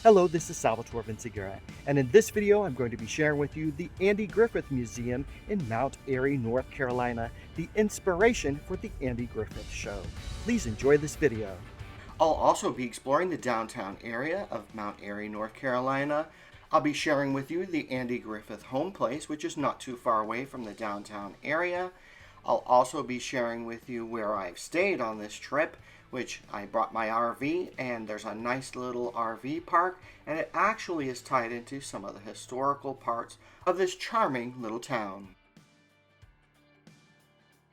Hello, this is Salvatore Vinciguerra, and in this video I'm going to be sharing with you the Andy Griffith Museum in Mount Airy, North Carolina, the inspiration for the Andy Griffith Show. Please enjoy this video. I'll also be exploring the downtown area of Mount Airy, North Carolina. I'll be sharing with you the Andy Griffith home place, which is not too far away from the downtown area. I'll also be sharing with you where I've stayed on this trip, which I brought my RV, and there's a nice little RV park, and it actually is tied into some of the historical parts of this charming little town.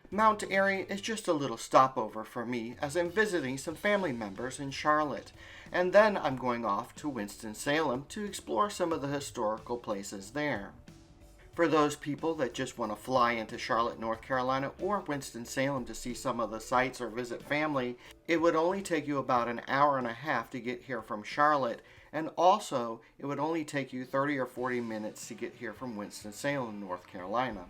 Mount Airy is just a little stopover for me as I'm visiting some family members in Charlotte, and then I'm going off to Winston-Salem to explore some of the historical places there. For those people that just want to fly into Charlotte, North Carolina or Winston-Salem to see some of the sights or visit family, it would only take you about an hour and a half to get here from Charlotte, and also it would only take you 30 or 40 minutes to get here from Winston-Salem, North Carolina.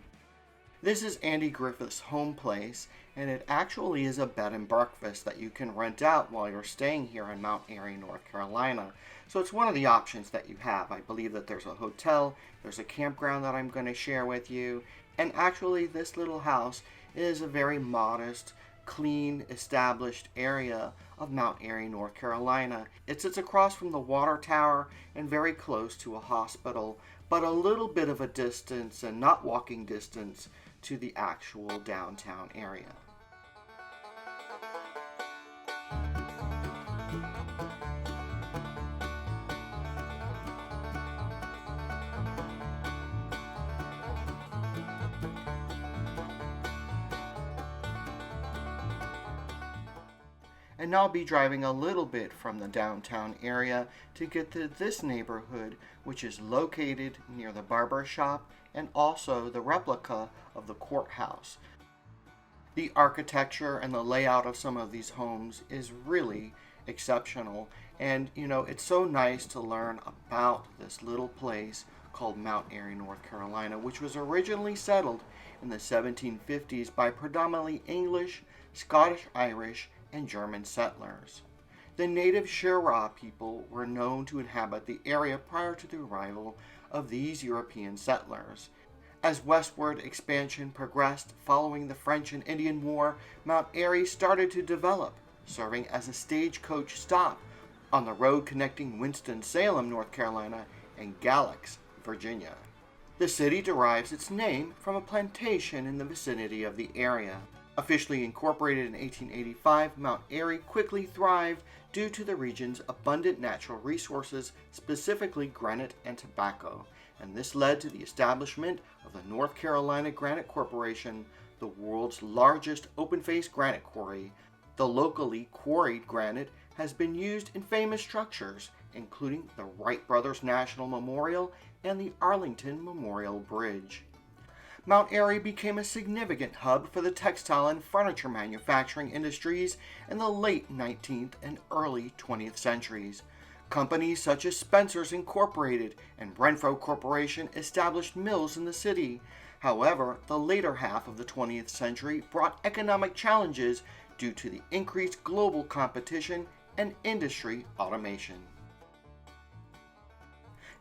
This is Andy Griffith's home place, and it actually is a bed and breakfast that you can rent out while you're staying here in Mount Airy, North Carolina. So it's one of the options that you have. I believe that there's a hotel, there's a campground that I'm going to share with you, and actually this little house is a very modest, clean, established area of Mount Airy, North Carolina. It sits across from the water tower and very close to a hospital, but a little bit of a distance and not walking distance to the actual downtown area. And I'll be driving a little bit from the downtown area to get to this neighborhood, which is located near the barber shop and also the replica of the courthouse. The architecture and the layout of some of these homes is really exceptional, and it's so nice to learn about this little place called Mount Airy, North Carolina, which was originally settled in the 1750s by predominantly English, Scottish, Irish, and German settlers. The native Shira people were known to inhabit the area prior to the arrival of these European settlers. As westward expansion progressed following the French and Indian War, Mount Airy started to develop, serving as a stagecoach stop on the road connecting Winston-Salem, North Carolina, and Galax, Virginia. The city derives its name from a plantation in the vicinity of the area. Officially incorporated in 1885, Mount Airy quickly thrived due to the region's abundant natural resources, specifically granite and tobacco, and this led to the establishment of the North Carolina Granite Corporation, the world's largest open-face granite quarry. The locally quarried granite has been used in famous structures, including the Wright Brothers National Memorial and the Arlington Memorial Bridge. Mount Airy became a significant hub for the textile and furniture manufacturing industries in the late 19th and early 20th centuries. Companies such as Spencer's Incorporated and Renfro Corporation established mills in the city. However, the later half of the 20th century brought economic challenges due to the increased global competition and industry automation.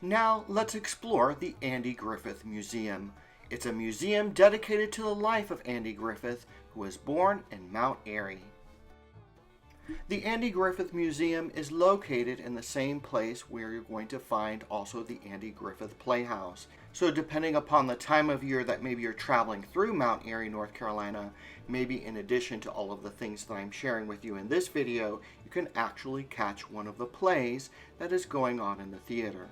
Now let's explore the Andy Griffith Museum. It's a museum dedicated to the life of Andy Griffith, who was born in Mount Airy. The Andy Griffith Museum is located in the same place where you're going to find also the Andy Griffith Playhouse. So depending upon the time of year that maybe you're traveling through Mount Airy, North Carolina, maybe in addition to all of the things that I'm sharing with you in this video, you can actually catch one of the plays that is going on in the theater.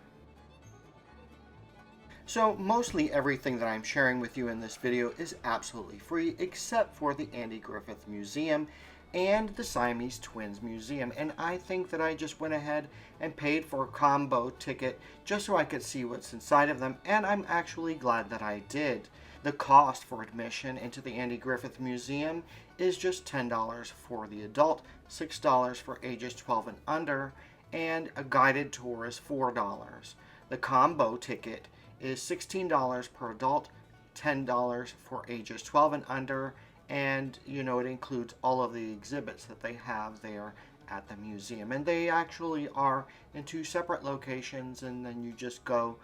So mostly everything that I'm sharing with you in this video is absolutely free except for the Andy Griffith Museum and the Siamese Twins Museum, and I think that I just went ahead and paid for a combo ticket just so I could see what's inside of them, and I'm actually glad that I did. The cost for admission into the Andy Griffith Museum is just $10 for the adult, $6 for ages 12 and under, and a guided tour is $4. The combo ticket is $16 per adult, $10 for ages 12 and under, and it includes all of the exhibits that they have there at the museum. And they actually are in two separate locations, and then you just go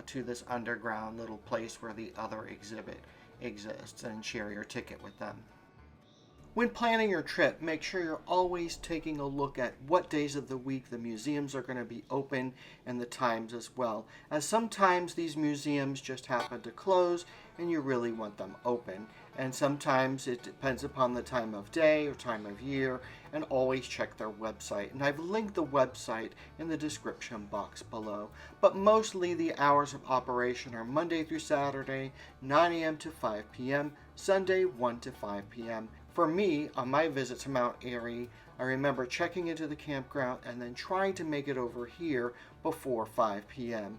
to this underground little place where the other exhibit exists and share your ticket with them. When planning your trip, make sure you're always taking a look at what days of the week the museums are going to be open and the times as well, as sometimes these museums just happen to close and you really want them open. And sometimes it depends upon the time of day or time of year, and always check their website. And I've linked the website in the description box below. But mostly the hours of operation are Monday through Saturday, 9 a.m. to 5 p.m., Sunday 1 to 5 p.m. For me, on my visit to Mount Airy, I remember checking into the campground and then trying to make it over here before 5 p.m.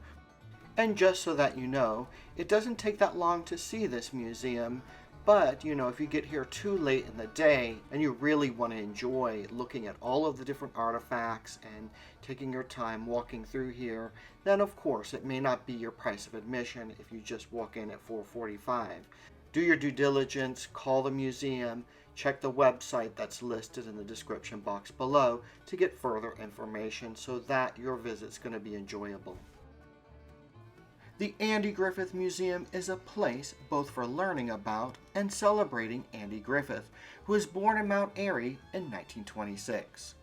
And just so that you know, it doesn't take that long to see this museum, but if you get here too late in the day and you really want to enjoy looking at all of the different artifacts and taking your time walking through here, then of course it may not be your price of admission if you just walk in at 4:45. Do your due diligence, call the museum, check the website that's listed in the description box below to get further information so that your visit's going to be enjoyable. The Andy Griffith Museum is a place both for learning about and celebrating Andy Griffith, who was born in Mount Airy in 1926.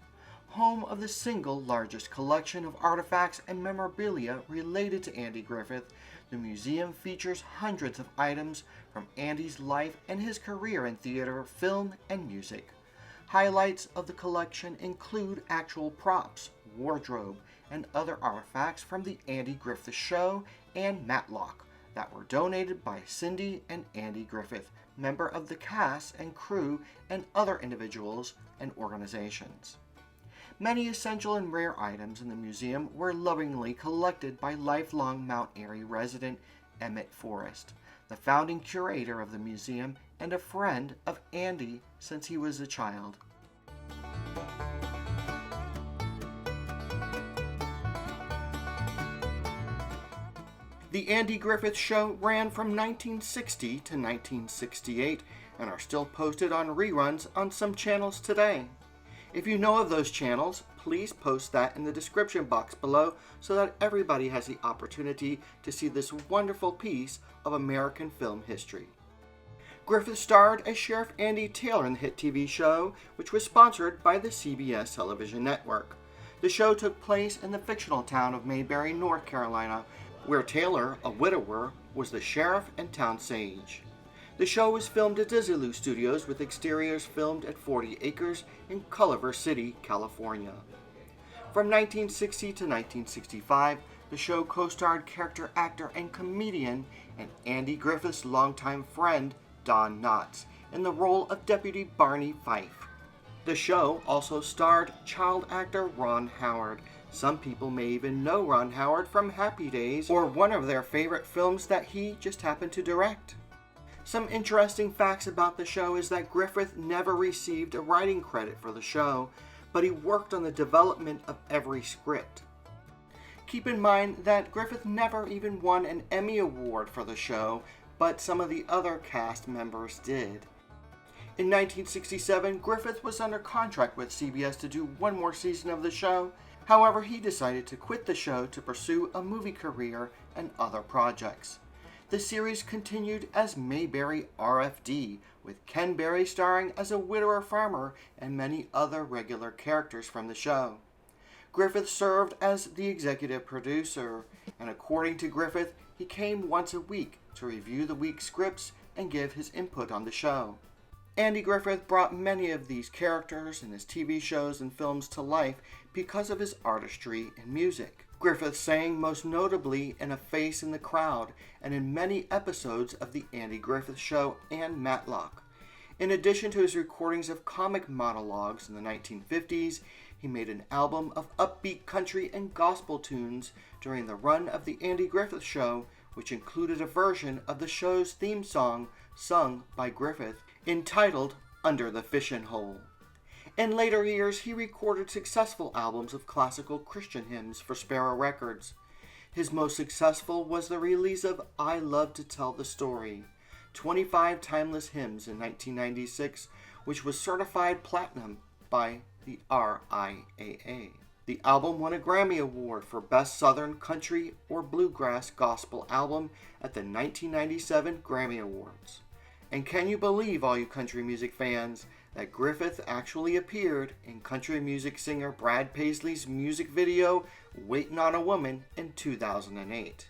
Home of the single largest collection of artifacts and memorabilia related to Andy Griffith, the museum features hundreds of items from Andy's life and his career in theater, film, and music. Highlights of the collection include actual props, wardrobe, and other artifacts from the Andy Griffith Show and Matlock that were donated by Cindy and Andy Griffith, member of the cast and crew, and other individuals and organizations. Many essential and rare items in the museum were lovingly collected by lifelong Mount Airy resident Emmett Forrest, the founding curator of the museum and a friend of Andy since he was a child. The Andy Griffith Show ran from 1960 to 1968 and are still posted on reruns on some channels today. If you know of those channels, please post that in the description box below so that everybody has the opportunity to see this wonderful piece of American film history. Griffith starred as Sheriff Andy Taylor in the hit TV show, which was sponsored by the CBS television network. The show took place in the fictional town of Mayberry, North Carolina, where Taylor, a widower, was the sheriff and town sage. The show was filmed at Desilu Studios with exteriors filmed at 40 Acres in Culver City, California. From 1960 to 1965, the show co-starred character actor and comedian and Andy Griffith's longtime friend, Don Knotts, in the role of Deputy Barney Fife. The show also starred child actor Ron Howard. Some people may even know Ron Howard from Happy Days or one of their favorite films that he just happened to direct. Some interesting facts about the show is that Griffith never received a writing credit for the show, but he worked on the development of every script. Keep in mind that Griffith never even won an Emmy Award for the show, but some of the other cast members did. In 1967, Griffith was under contract with CBS to do one more season of the show. However, he decided to quit the show to pursue a movie career and other projects. The series continued as Mayberry RFD, with Ken Berry starring as a widower farmer and many other regular characters from the show. Griffith served as the executive producer, and according to Griffith, he came once a week to review the week's scripts and give his input on the show. Andy Griffith brought many of these characters in his TV shows and films to life because of his artistry and music. Griffith sang most notably in A Face in the Crowd and in many episodes of The Andy Griffith Show and Matlock. In addition to his recordings of comic monologues in the 1950s, he made an album of upbeat country and gospel tunes during the run of The Andy Griffith Show, which included a version of the show's theme song sung by Griffith entitled Under the Fishin' Hole. In later years, he recorded successful albums of classical Christian hymns for Sparrow Records. His most successful was the release of I Love to Tell the Story, 25 Timeless Hymns in 1996, which was certified platinum by the RIAA. The album won a Grammy Award for Best Southern Country or Bluegrass Gospel Album at the 1997 Grammy Awards. And can you believe, all you country music fans, that Griffith actually appeared in country music singer Brad Paisley's music video, Waitin' on a Woman, in 2008.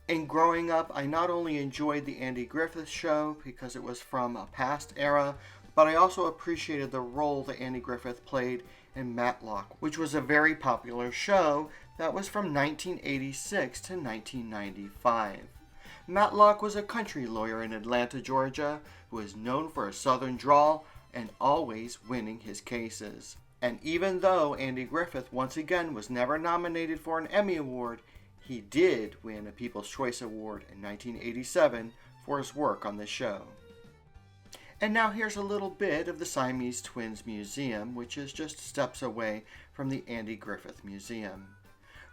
In growing up, I not only enjoyed the Andy Griffith Show because it was from a past era, but I also appreciated the role that Andy Griffith played in Matlock, which was a very popular show that was from 1986 to 1995. Matlock was a country lawyer in Atlanta, Georgia, who is known for a southern drawl and always winning his cases. And even though Andy Griffith once again was never nominated for an Emmy Award, he did win a People's Choice Award in 1987 for his work on the show. And now here's a little bit of the Siamese Twins Museum, which is just steps away from the Andy Griffith Museum.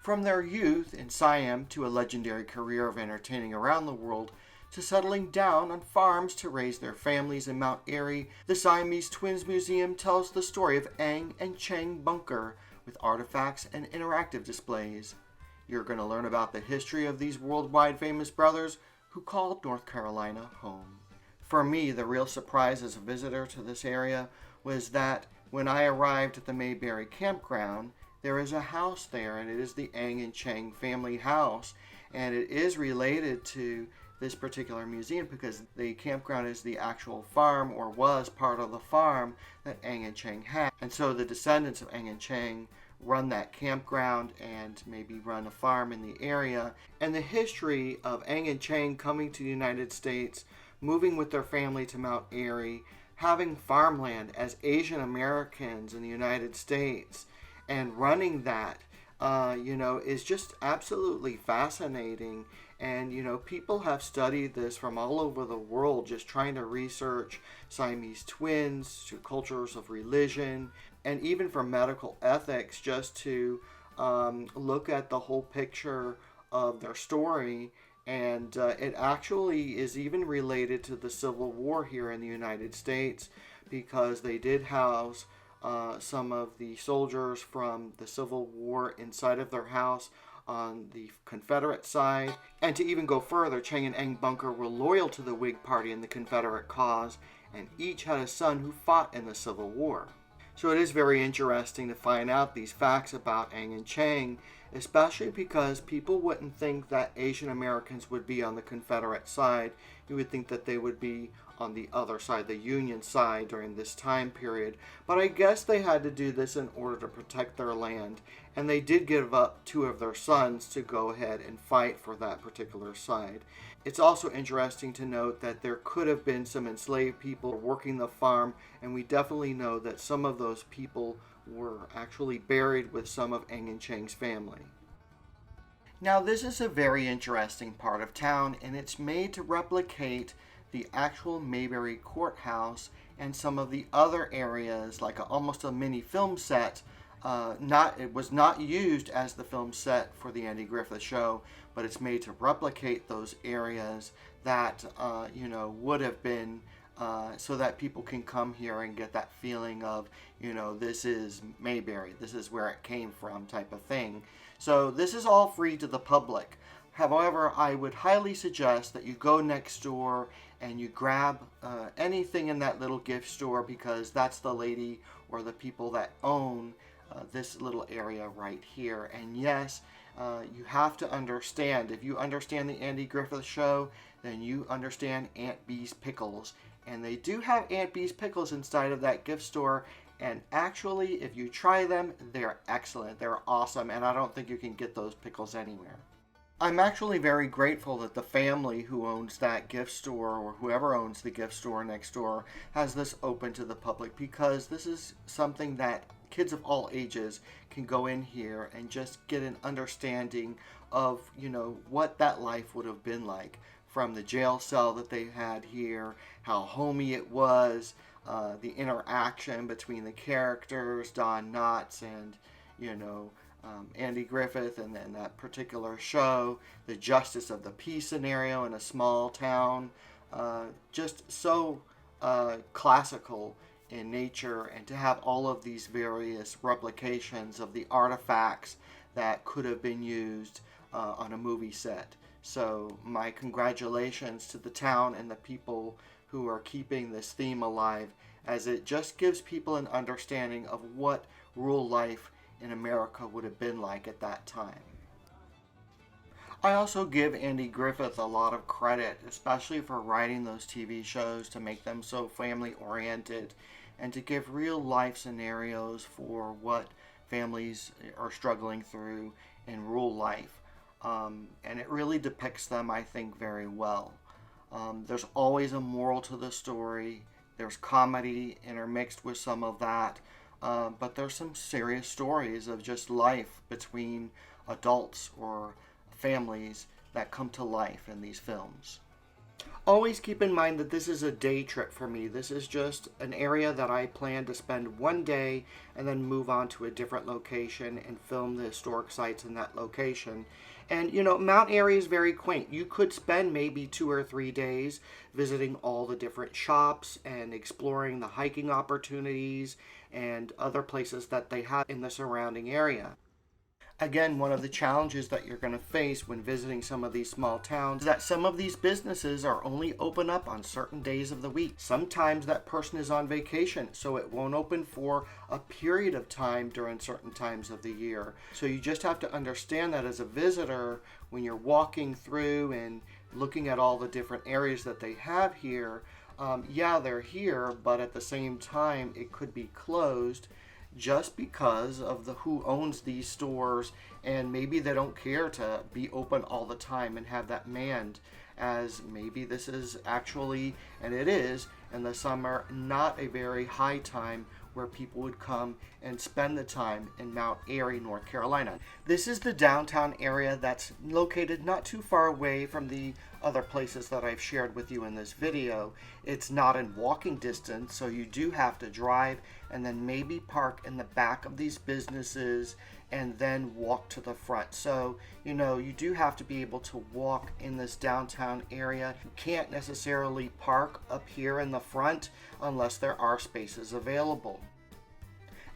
From their youth in Siam to a legendary career of entertaining around the world, to settling down on farms to raise their families in Mount Airy, the Siamese Twins Museum tells the story of Ang and Chang Bunker with artifacts and interactive displays. You're going to learn about the history of these worldwide famous brothers who called North Carolina home. For me, the real surprise as a visitor to this area was that when I arrived at the Mayberry Campground, there is a house there, and it is the Ang and Chang family house, and it is related to this particular museum because the campground is the actual farm, or was part of the farm, that Ang and Chang had. And so the descendants of Ang and Chang run that campground and maybe run a farm in the area. And the history of Ang and Chang coming to the United States, moving with their family to Mount Airy, having farmland as Asian Americans in the United States, and running that, is just absolutely fascinating. And, people have studied this from all over the world, just trying to research Siamese twins, to cultures of religion, and even for medical ethics, just to look at the whole picture of their story. And it actually is even related to the Civil War here in the United States, because they did house some of the soldiers from the Civil War inside of their house on the Confederate side. And to even go further, Chang and Ang Bunker were loyal to the Whig Party and the Confederate cause, and each had a son who fought in the Civil War. So it is very interesting to find out these facts about Ang and Chang, especially because people wouldn't think that Asian Americans would be on the Confederate side. You would think that they would be on the other side, the Union side, during this time period. But I guess they had to do this in order to protect their land, and they did give up 2 of their sons to go ahead and fight for that particular side. It's also interesting to note that there could have been some enslaved people working the farm, and we definitely know that some of those people were actually buried with some of Ang and Chang's family. Now, this is a very interesting part of town, and it's made to replicate the actual Mayberry courthouse and some of the other areas, like almost a mini film set. It was not used as the film set for the Andy Griffith Show, but it's made to replicate those areas that would have been so that people can come here and get that feeling of, this is Mayberry, this is where it came from, type of thing. So this is all free to the public. However, I would highly suggest that you go next door and you grab anything in that little gift store, because that's the lady or the people that own this little area right here. And yes, you have to understand, if you understand the Andy Griffith Show, then you understand Aunt Bee's pickles. And they do have Aunt Bee's pickles inside of that gift store. And actually, if you try them, they're excellent. They're awesome. And I don't think you can get those pickles anywhere. I'm actually very grateful that the family who owns that gift store, or whoever owns the gift store next door, has this open to the public, because this is something that kids of all ages can go in here and just get an understanding of, what that life would have been like, from the jail cell that they had here, how homey it was, the interaction between the characters, Don Knotts and, Andy Griffith, and then that particular show, the justice of the peace scenario in a small town, just so classical in nature and to have all of these various replications of the artifacts that could have been used on a movie set. So my congratulations to the town and the people who are keeping this theme alive, as it just gives people an understanding of what rural life in America would have been like at that time. I also give Andy Griffith a lot of credit, especially for writing those TV shows to make them so family oriented and to give real life scenarios for what families are struggling through in rural life. And it really depicts them, I think, very well. There's always a moral to the story. There's comedy intermixed with some of that. But there's some serious stories of just life between adults or families that come to life in these films. Always keep in mind that this is a day trip for me. This is just an area that I plan to spend one day and then move on to a different location and film the historic sites in that location. And you know, Mount Airy is very quaint. You could spend maybe 2 or 3 days visiting all the different shops and exploring the hiking opportunities and other places that they have in the surrounding area. Again, one of the challenges that you're going to face when visiting some of these small towns is that some of these businesses are only open up on certain days of the week. Sometimes that person is on vacation, so it won't open for a period of time during certain times of the year. So you just have to understand that as a visitor, when you're walking through and looking at all the different areas that they have here, yeah, they're here, but at the same time, it could be closed just because of the who owns these stores, and maybe they don't care to be open all the time and have that manned, as maybe this is actually, and it is in the summer, not a very high time where people would come and spend the time in Mount Airy, North Carolina. This is the downtown area that's located not too far away from the other places that I've shared with you in this video. It's not in walking distance, so you do have to drive and then maybe park in the back of these businesses and then walk to the front. So, you know, you do have to be able to walk in this downtown area. You can't necessarily park up here in the front unless there are spaces available.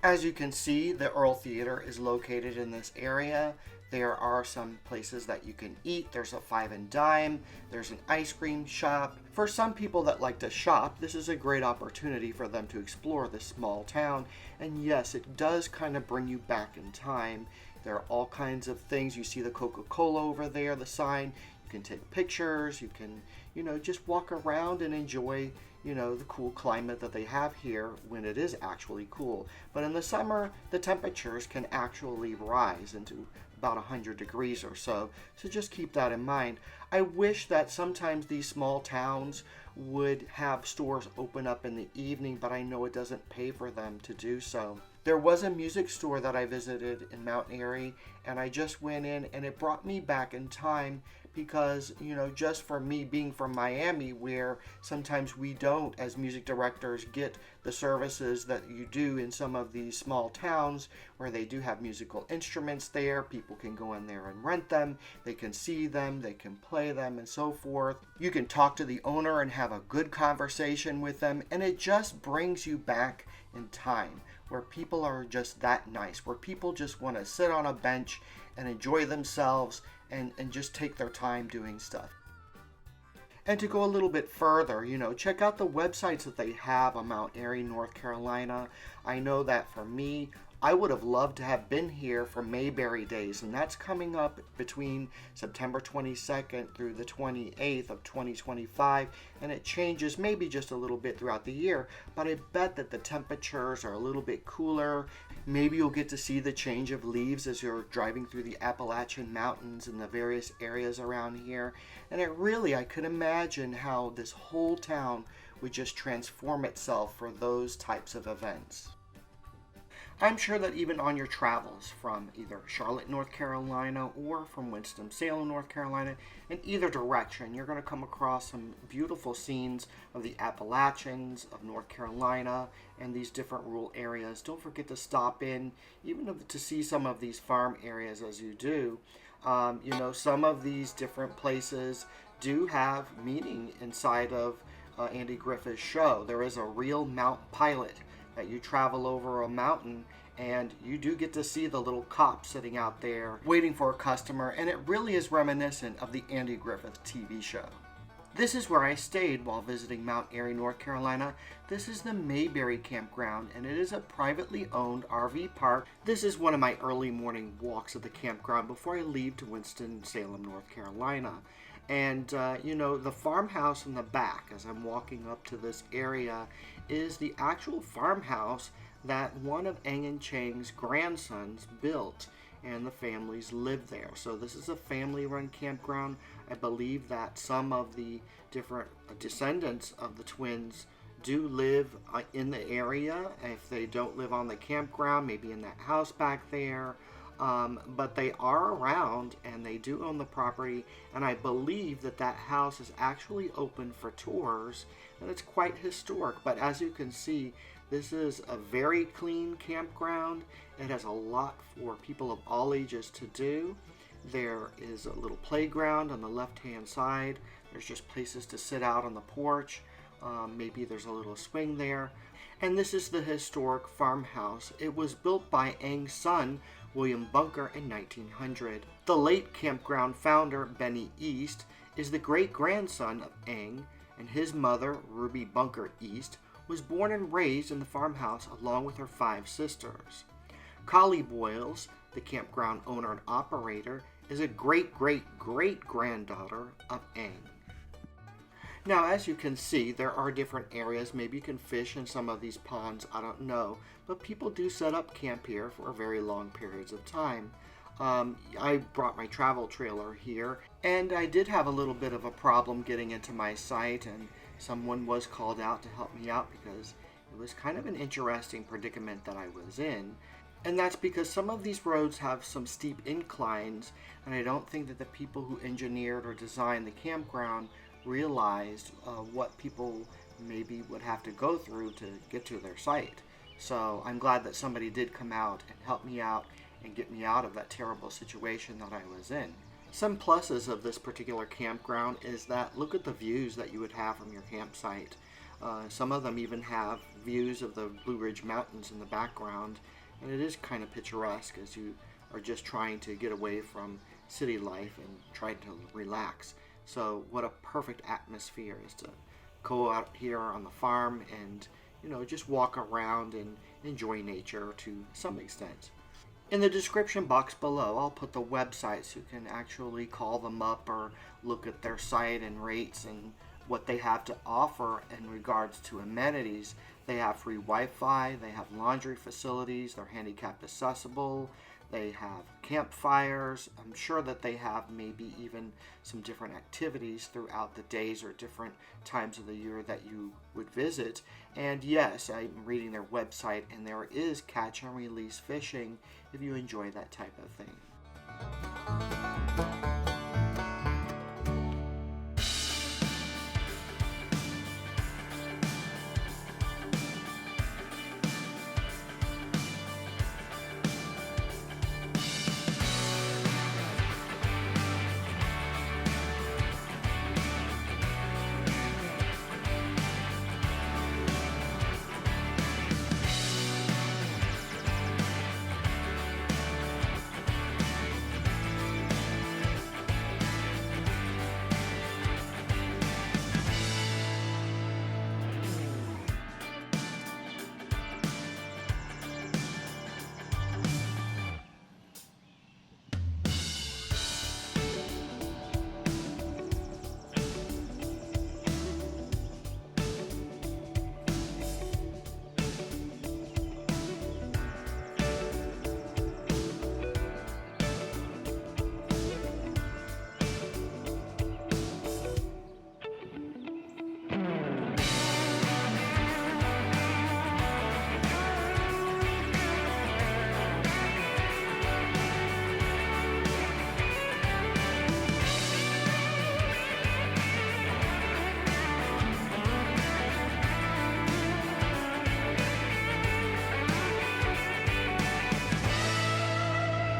As you can see, the Earl Theater is located in this area. There are some places that you can eat. There's a Five and Dime. There's an ice cream shop. For some people that like to shop, this is a great opportunity for them to explore this small town. And yes, it does kind of bring you back in time. There are all kinds of things. You see the Coca-Cola over there, the sign. You can take pictures. You can, you know, just walk around and enjoy, you know, the cool climate that they have here when it is actually cool. But in the summer, the temperatures can actually rise into about 100 degrees or so. So just keep that in mind. I wish that sometimes these small towns would have stores open up in the evening, but I know it doesn't pay for them to do so. There was a music store that I visited in Mount Airy, and I just went in and it brought me back in time because, you know, just for me being from Miami, where sometimes we don't, as music directors, get the services that you do in some of these small towns where they do have musical instruments there. People can go in there and rent them. They can see them. They can play them and so forth. You can talk to the owner and have a good conversation with them. And it just brings you back in time where people are just that nice, where people just want to sit on a bench and enjoy themselves and just take their time doing stuff. And to go a little bit further, you know, check out the websites that they have on Mount Airy, North Carolina. I know that for me, I would have loved to have been here for Mayberry Days, and that's coming up between September 22nd through the 28th of 2025, and it changes maybe just a little bit throughout the year, but I bet that the temperatures are a little bit cooler. Maybe you'll get to see the change of leaves as you're driving through the Appalachian Mountains and the various areas around here, and I could imagine how this whole town would just transform itself for those types of events. I'm sure that even on your travels from either Charlotte, North Carolina, or from Winston-Salem, North Carolina, in either direction, you're going to come across some beautiful scenes of the Appalachians, of North Carolina, and these different rural areas. Don't forget to stop in, even to see some of these farm areas as you do. You know, some of these different places do have meaning inside of Andy Griffith Show. There is a real Mount Pilot that you travel over a mountain and you do get to see the little cop sitting out there waiting for a customer, and it really is reminiscent of the Andy Griffith TV show. This is where I stayed while visiting Mount Airy, North Carolina. This is the Mayberry Campground, and it is a privately owned RV park. This is one of my early morning walks at the campground before I leave to Winston-Salem, North Carolina. And, the farmhouse in the back, as I'm walking up to this area, is the actual farmhouse that one of Eng and Chang's grandsons built, and the families live there. So this is a family-run campground. I believe that some of the different descendants of the twins do live in the area. If they don't live on the campground, maybe in that house back there. But they are around, and they do own the property, and I believe that that house is actually open for tours, and it's quite historic. But as you can see, this is a very clean campground. It has a lot for people of all ages to do. There is a little playground on the left-hand side. There's just places to sit out on the porch. Maybe there's a little swing there. And this is the historic farmhouse. It was built by Eng's son, William Bunker, in 1900. The late campground founder, Benny East, is the great-grandson of Eng, and his mother, Ruby Bunker East, was born and raised in the farmhouse along with her 5 sisters. Collie Boyles, the campground owner and operator, is a great-great-great-granddaughter of Eng. Now, as you can see, there are different areas. Maybe you can fish in some of these ponds, I don't know. But people do set up camp here for very long periods of time. I brought my travel trailer here, and I did have a little bit of a problem getting into my site, and someone was called out to help me out because it was kind of an interesting predicament that I was in. And that's because some of these roads have some steep inclines, and I don't think that the people who engineered or designed the campground realized what people maybe would have to go through to get to their site. So I'm glad that somebody did come out and help me out and get me out of that terrible situation that I was in. Some pluses of this particular campground is that look at the views that you would have from your campsite. Some of them even have views of the Blue Ridge Mountains in the background, and it is kind of picturesque as you are just trying to get away from city life and try to relax. So what a perfect atmosphere is to go out here on the farm and just walk around and enjoy nature to some extent. In the description box below, I'll put the websites so you can actually call them up or look at their site and rates and what they have to offer in regards to amenities. They have free Wi-Fi, they have laundry facilities, they're handicapped accessible, they have campfires. I'm sure that they have maybe even some different activities throughout the days or different times of the year that you would visit. And yes, I'm reading their website, and there is catch and release fishing if you enjoy that type of thing.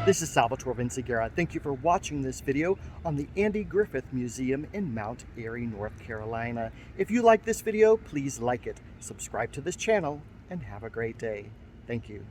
This is Salvatore Vinciguerra. Thank you for watching this video on the Andy Griffith Museum in Mount Airy, North Carolina. If you like this video, please like it, subscribe to this channel, and have a great day. Thank you.